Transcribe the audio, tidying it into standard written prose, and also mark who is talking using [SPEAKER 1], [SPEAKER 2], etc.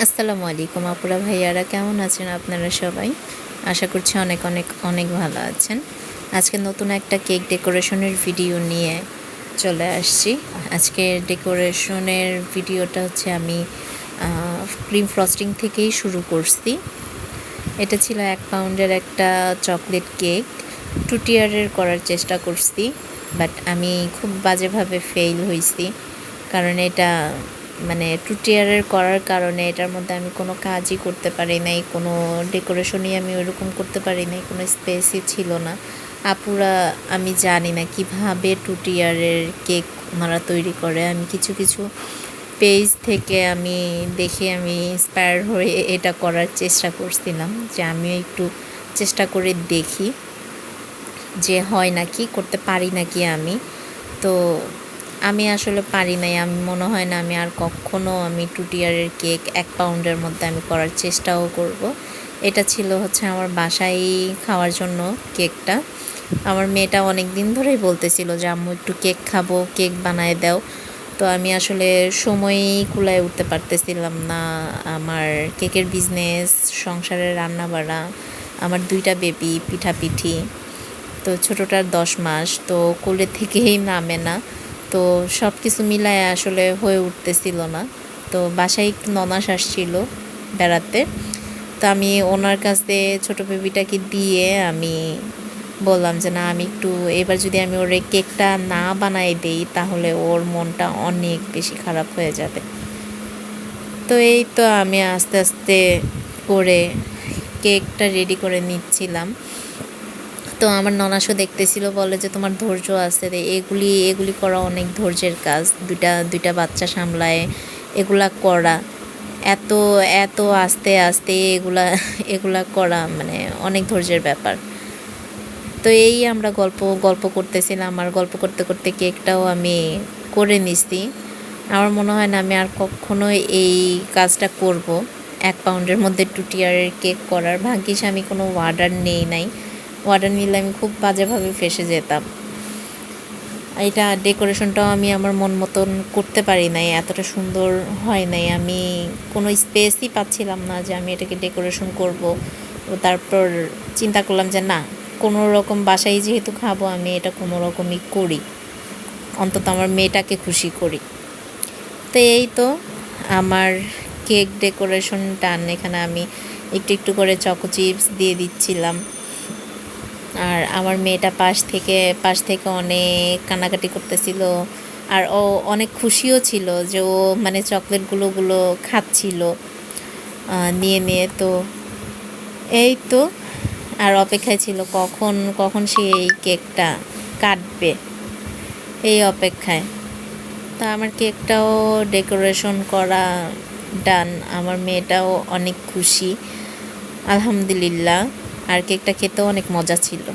[SPEAKER 1] আসসালামু আলাইকুম আপুরা ভাইয়ারা, কেমন আছেন আপনারা সবাই? আশা করছি অনেক অনেক অনেক ভালো আছেন। আজকে নতুন একটা কেক ডেকোরেশনের ভিডিও নিয়ে চলে আসছি। আজকের ডেকোরেশনের ভিডিওটা হচ্ছে আমি ক্রিম ফ্রস্টিং থেকেই শুরু করছি। এটা ছিল 1 পাউন্ডের একটা চকলেট কেক। 2 টিয়ারের করার চেষ্টা করছি, বাট আমি খুব বাজেভাবে ফেল হয়েছি। কারণ এটা মানে 2 টিয়ারের করার কারণে এটার মধ্যে আমি কোনো কাজই করতে পারি নাই, কোনো ডেকোরেশনই আমি ওইরকম করতে পারি নাই, কোনো স্পেসই ছিল না। আপুরা আমি জানি না কিভাবে 2 টিয়ারের কেক ওনারা তৈরি করে। আমি কিছু কিছু পেজ থেকে আমি দেখে আমি ইন্সপায়ার হয়ে এটা করার চেষ্টা করছিলাম, যে আমিও একটু চেষ্টা করে দেখি যে হয় নাকি, করতে পারি নাকি আমি। তো আমি আসলে পারি নাই। আমি মনে হয় না আমি আর কখনো 2 টিয়ারের কেক 1 পাউন্ডের মধ্যে আমি করার চেষ্টাও করব। এটা ছিল হচ্ছে আমার বাসায় খাওয়ার জন্য কেকটা। আমার মেয়েটা অনেক দিন ধরেই বলতেছিল যে আম্মু একটু কেক খাবো, কেক বানায় দাও। তো আমি আসলে সময়ই কুলায় উঠতে পারতেছিলাম না। আমার কেকের বিজনেস, সংসারের রান্নাবাড়া, আমার 2টা বেবি, পিঠাপিঠি। তো ছোটোটার 10 মাস, তো কোলে থেকেই নামে না। তো সব কিছু মিলায় আসলে হয়ে উঠতেছিল না। তো বাসায় একটু ননাস আসছিল বেড়াতে। তো আমি ওনার কাছে ছোটো বেবিটাকে দিয়ে আমি বললাম যে না, আমি একটু এবার যদি আমি ওর কেকটা না বানাই দেই তাহলে ওর মনটা অনেক বেশি খারাপ হয়ে যাবে। তো এই তো আমি আস্তে আস্তে করে কেকটা রেডি করে নিচ্ছিলাম। তো আমার ননাসও দেখতেছিল, বলে যে তোমার ধৈর্য আছে রে, এগুলি করা অনেক ধৈর্যের কাজ। দুইটা বাচ্চা সামলায় এগুলা করা, এত এত আস্তে আস্তে এগুলা করা মানে অনেক ধৈর্যের ব্যাপার। তো এই আমরা গল্প করতেছিলাম, আর গল্প করতে করতে কেকটাও আমি করে নিছি। আমার মনে হয় না আমি আর কখনো এই কাজটা করব, 1 পাউন্ডের মধ্যে 2 টিয়ারের কেক করার। ভাগ্যিস আমি কোনো অর্ডার নেই নাই। অর্ডার নিলে আমি খুব বাজেভাবে ফেঁসে যেতাম। এটা ডেকোরেশনটাও আমি আমার মন মতন করতে পারি নাই, এতটা সুন্দর হয় নাই। আমি কোনো স্পেসই পাচ্ছিলাম না যে আমি এটাকে ডেকোরেশন করব। তারপর চিন্তা করলাম যে না, কোনো রকম বাসায় যেহেতু খাবো, আমি এটা কোনো রকমই করি, অন্তত আমার মেয়েটাকে খুশি করি। তো এই তো আমার কেক ডেকোরেশন ডান। এখানে আমি একটু একটু করে চকো চিপস দিয়ে দিচ্ছিলাম। আর আমার মেয়েটা পাশ থেকে অনেক কান্নাকাটি করতেছিল, আর ও অনেক খুশিও ছিল যে ও মানে চকলেটগুলো খাচ্ছিল নিয়ে। তো এই তো আর অপেক্ষায় ছিল কখন সে এই কেকটা কাটবে, এই অপেক্ষায়। তা আমার কেকটাও ডেকোরেশন করা ডান। আমার মেয়েটাও অনেক খুশি, আলহামদুলিল্লাহ। আর কেকটা খেতেও অনেক মজা ছিল।